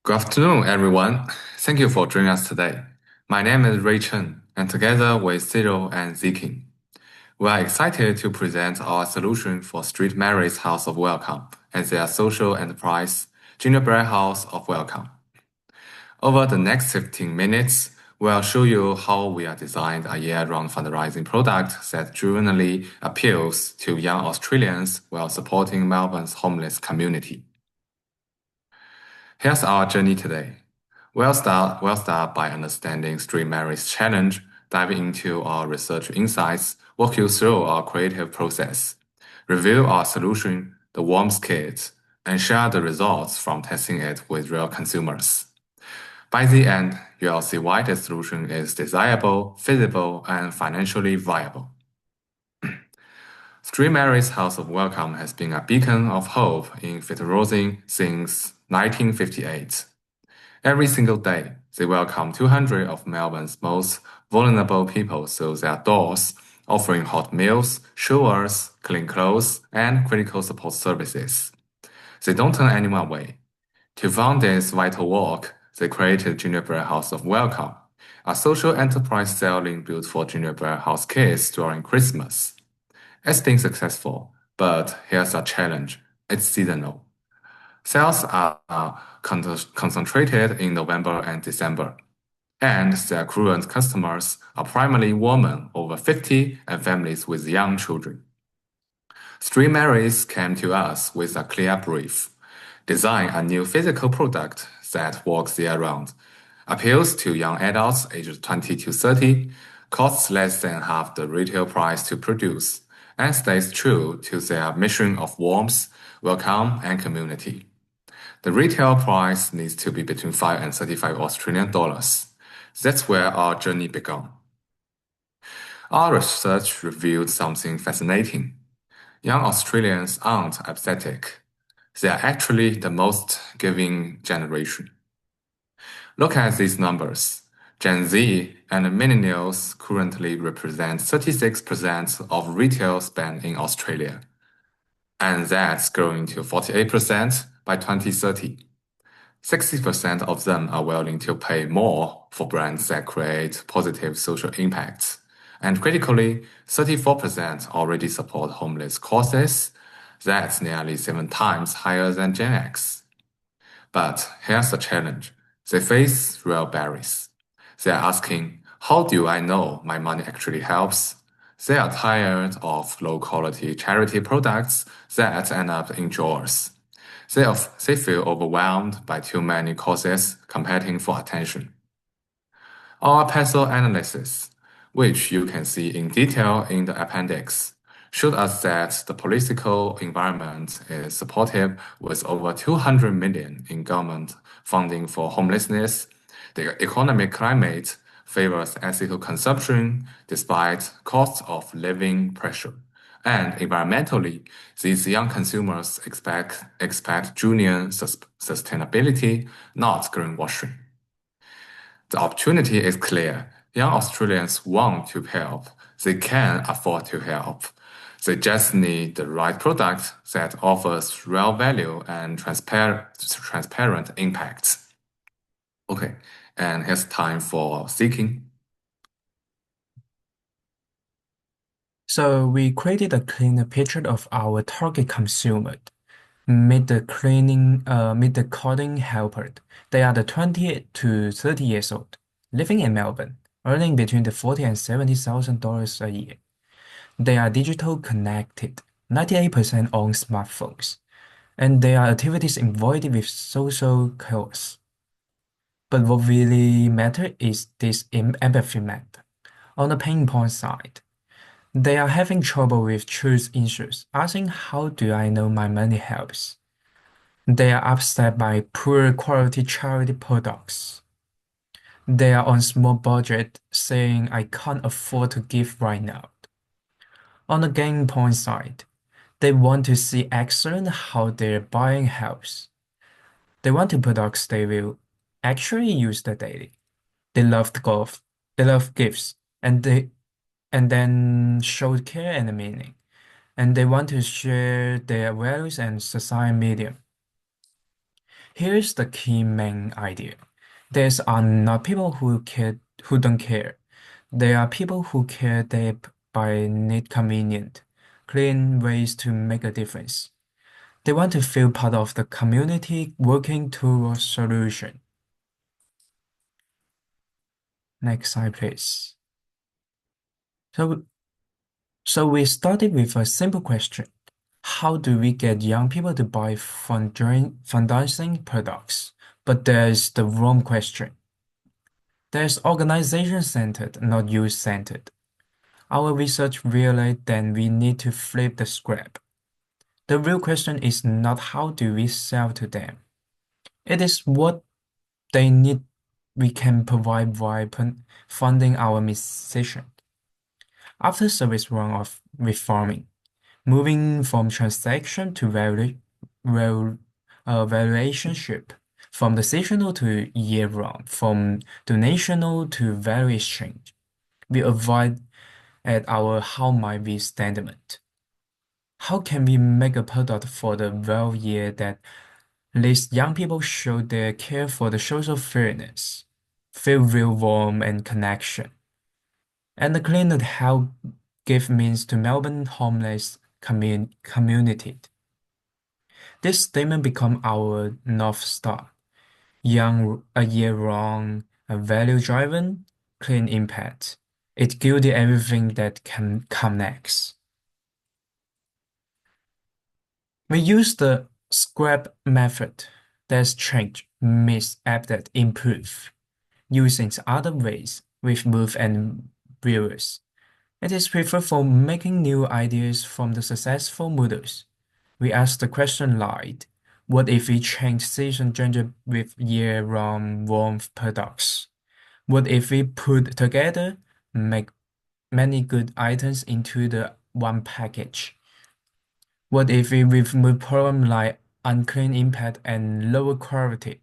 Good afternoon, everyone. Thank you for joining us today. My name is Ray Chen, and together with Cyril and Ziking, we are excited to present our solution for Street Mary's House of Welcome and their social enterprise, Gingerbread House of Welcome. Over the next 15 minutes, we'll show you how we have designed a year-round fundraising product that genuinely appeals to young Australians while supporting Melbourne's homeless community. Here's our journey today. We'll start by understanding Street Mary's challenge, dive into our research insights, walk you through our creative process, review our solution, the Worms Kit, and share the results from testing it with real consumers. By the end, you'll see why the solution is desirable, feasible, and financially viable. Street Mary's House of Welcome has been a beacon of hope in Fitzroy since 1958. Every single day, they welcome 200 of Melbourne's most vulnerable people through their doors, offering hot meals, showers, clean clothes, and critical support services. They don't turn anyone away. To fund this vital work, they created Gingerbread House of Welcome, a social enterprise selling beautiful gingerbread house kits during Christmas. It's been successful, but here's a challenge. It's seasonal. Sales are concentrated in November and December, and their current customers are primarily women over 50 and families with young children. Street Marys came to us with a clear brief: design a new physical product that works year-round, appeals to young adults aged 20 to 30, costs less than half the retail price to produce, and stays true to their mission of warmth, welcome, and community. The retail price needs to be between 5 and 35 Australian dollars. That's where our journey began. Our research revealed something fascinating. Young Australians aren't apathetic. They are actually the most giving generation. Look at these numbers. Gen Z and millennials currently represent 36% of retail spend in Australia, and that's growing to 48% by 2030. 60% of them are willing to pay more for brands that create positive social impacts. And critically, 34% already support homeless causes. That's nearly 7 times higher than Gen X. But here's the challenge. They face real barriers. They are asking, how do I know my money actually helps? They are tired of low-quality charity products that end up in drawers. They feel overwhelmed by too many causes competing for attention. Our peso analysis, which you can see in detail in the appendix, showed us that the political environment is supportive with over 200 million in government funding for homelessness. The economic climate favors ethical consumption despite cost of living pressure. And environmentally, these young consumers expect genuine sustainability, not greenwashing. The opportunity is clear. Young Australians want to help. They can afford to help. They just need the right product that offers real value and transparent impacts. Okay, and here's time for seeking. So we created a cleaner picture of our target consumer. Meet the coding helper. They are the 20 to 30 years old, living in Melbourne, earning between the 40 and $70,000 a year. They are digital connected, 98% on smartphones, and their activities involved with social chaos. But what really matters is this empathy map. On the pain point side, they are having trouble with truth issues, asking how do I know my money helps? They are upset by poor quality charity products. They are on small budget, saying I can't afford to give right now. On the gain point side, they want to see excellent how their buying helps. They want to products they will actually use the daily. They love golf, they love gifts, and then show care and meaning. And they want to share their values and society medium. Here's the key main idea. There are not people who don't care. There are people who care they by need convenient, clean ways to make a difference. They want to feel part of the community working towards solution. Next slide, please. So, so we started with a simple question. How do we get young people to buy fundraising products? But there's the wrong question. There's organization-centered, not youth-centered. Our research realized that we need to flip the script. The real question is not how do we sell to them. It is what they need we can provide by funding our mission. After service round of reforming, moving from transaction to valuationship, from the seasonal to year-round, from donational to value exchange, we avoid at our how might we statement. How can we make a product for the 12 year that lets young people show their care for the social fairness, feel real warmth and connection, and the clean help give means to Melbourne homeless community? This statement become our North Star. Young, a year round, a value-driven, clean impact. It gives everything that can come next. We use the scrap method. There's change, miss, update, improve. Using other ways with move and viewers. It is preferred for making new ideas from the successful models. We ask the question like, what if we change season gender with year-round warmth products? What if we put together, make many good items into the one package? What if we remove problems like unclean impact and lower quality?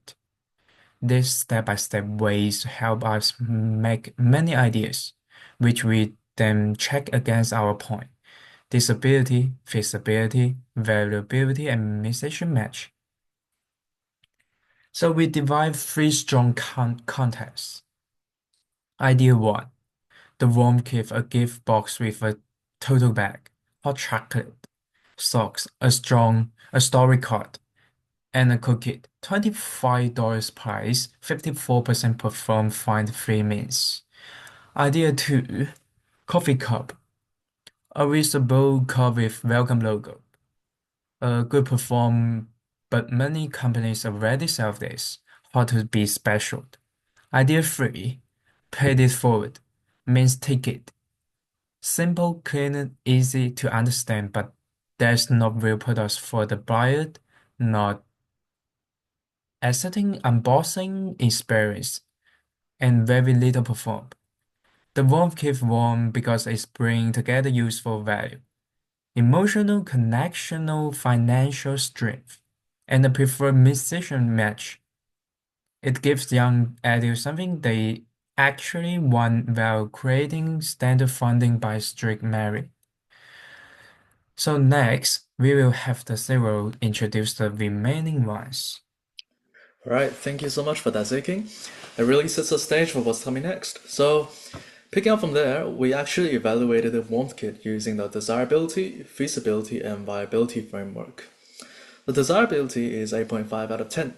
These step-by-step ways help us make many ideas, which we then check against our point. Disability, feasibility, valuability, and mission match. So we divide three strong contexts. Idea 1. The warm gift, a gift box with a total bag, hot chocolate, socks, a story card, and a cookie. $25 price, 54% perform find 3 minutes. Idea 2. Coffee cup. A reusable cup with welcome logo. A good perform, but many companies already sell this. How to be special. Idea 3. Pay this forward. Means ticket. Simple, clean, easy to understand, but there's not real products for the buyer, not asserting unboxing experience, and very little perform. The warmth keeps warm because it's bring together useful value, emotional, connectional, financial strength, and the preferred musician match. It gives young adults something they actually want while creating standard funding by strict merit. So next, we will have the zero introduce the remaining ones. All right, thank you so much for that, Ziking. It really sets the stage for what's coming next. So, picking up from there, we actually evaluated the warmth kit using the desirability, feasibility, and viability framework. The desirability is 8.5 out of 10.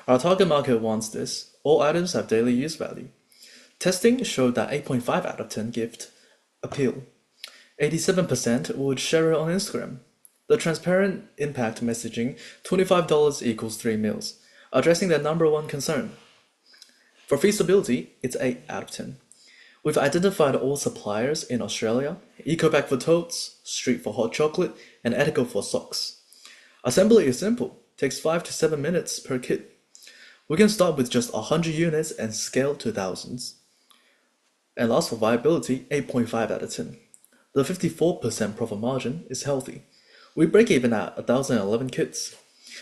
Our target market wants this. All items have daily use value. Testing showed that 8.5 out of 10 gift appeal. 87% would share it on Instagram. The transparent impact messaging, $25 equals 3 meals, addressing their number one concern. For feasibility, it's 8 out of 10. We've identified all suppliers in Australia, EcoBag for totes, Street for hot chocolate, and Ethical for socks. Assembly is simple, takes 5 to 7 minutes per kit. We can start with just 100 units and scale to thousands. And last for viability, 8.5 out of 10. The 54% profit margin is healthy. We break even at 1,011 kits,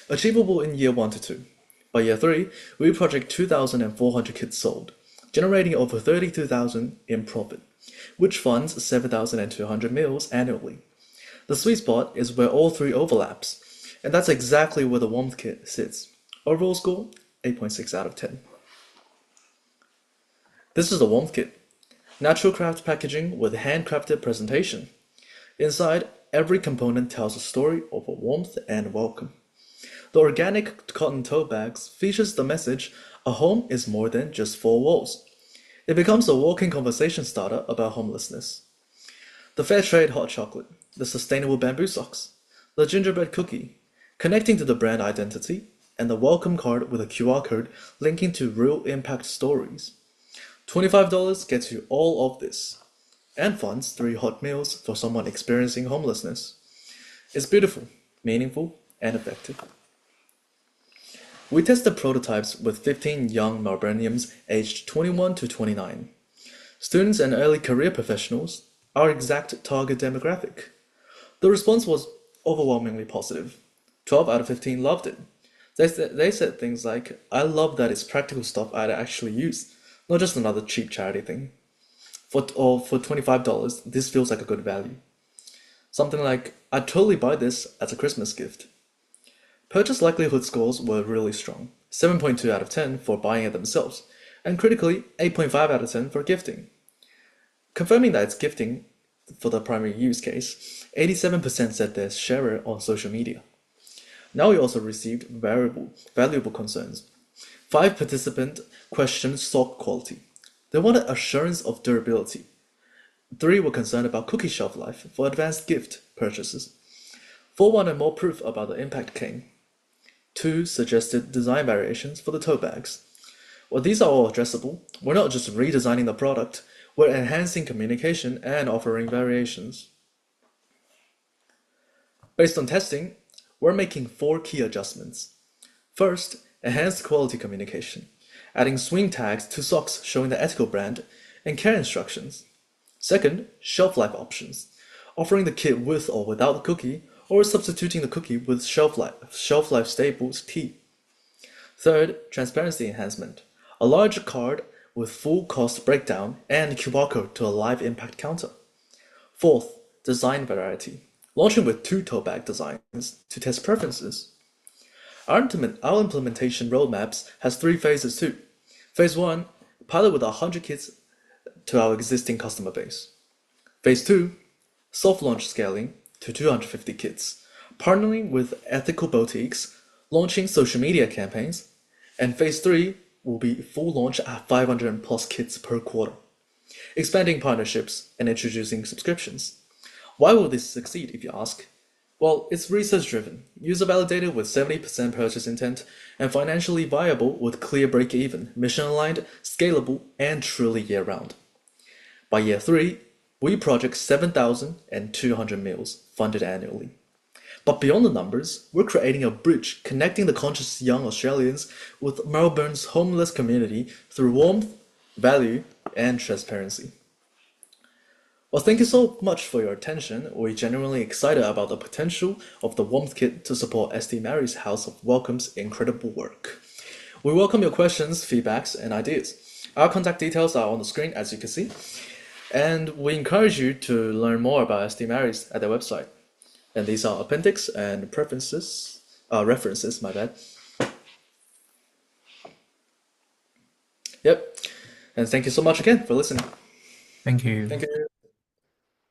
achievable in year 1 to 2. By year 3, we project 2,400 kits sold, generating over 32,000 in profit, which funds 7,200 meals annually. The sweet spot is where all three overlaps, and that's exactly where the warmth kit sits. Overall score, 8.6 out of 10. This is the warmth kit. Natural craft packaging with handcrafted presentation. Inside, every component tells a story of warmth and welcome. The organic cotton tote bags features the message, a home is more than just four walls. It becomes a walking conversation starter about homelessness. The fair trade hot chocolate, the sustainable bamboo socks, the gingerbread cookie, connecting to the brand identity, and the welcome card with a QR code linking to real impact stories. $25 gets you all of this, and funds 3 hot meals for someone experiencing homelessness. It's beautiful, meaningful, and effective. We tested prototypes with 15 young Melburnians aged 21 to 29. Students and early career professionals, our exact target demographic. The response was overwhelmingly positive. 12 out of 15 loved it. They said things like, I love that it's practical stuff I'd actually use, not just another cheap charity thing. For $25, this feels like a good value. Something like, I'd totally buy this as a Christmas gift. Purchase likelihood scores were really strong, 7.2 out of 10 for buying it themselves, and critically 8.5 out of 10 for gifting. Confirming that it's gifting for the primary use case, 87% said they'd share it on social media. Now we also received valuable concerns. 5 participants questioned sock quality. They wanted assurance of durability. 3 were concerned about cookie shelf life for advanced gift purchases. 4 wanted more proof about the impact claim. 2 suggested design variations for the tote bags. While these are all addressable, we're not just redesigning the product, we're enhancing communication and offering variations. Based on testing, we're making 4 key adjustments. First, enhanced quality communication, adding swing tags to socks showing the ethical brand and care instructions. Second, shelf life options, offering the kit with or without the cookie, or substituting the cookie with shelf life staples tea. Third, transparency enhancement, a larger card with full cost breakdown and QR code to a live impact counter. Fourth, design variety, launching with 2 tote bag designs to test preferences. Our implementation roadmaps has 3 phases too. Phase 1, pilot with 100 kits to our existing customer base. Phase 2, soft launch scaling to 250 kits, partnering with ethical boutiques, launching social media campaigns, and Phase 3 will be full launch at 500 plus kits per quarter, expanding partnerships and introducing subscriptions. Why will this succeed, if you ask? Well, it's research-driven, user-validated with 70% purchase intent, and financially viable with clear break-even, mission-aligned, scalable, and truly year-round. By year 3, we project 7,200 meals funded annually. But beyond the numbers, we're creating a bridge connecting the conscious young Australians with Melbourne's homeless community through warmth, value, and transparency. Well, thank you so much for your attention. We're genuinely excited about the potential of the Warmth Kit to support St. Mary's House of Welcome's incredible work. We welcome your questions, feedbacks, and ideas. Our contact details are on the screen, as you can see. And we encourage you to learn more about St. Mary's at their website. And these are appendix and references, my bad. Yep. And thank you so much again for listening. Thank you. Thank you.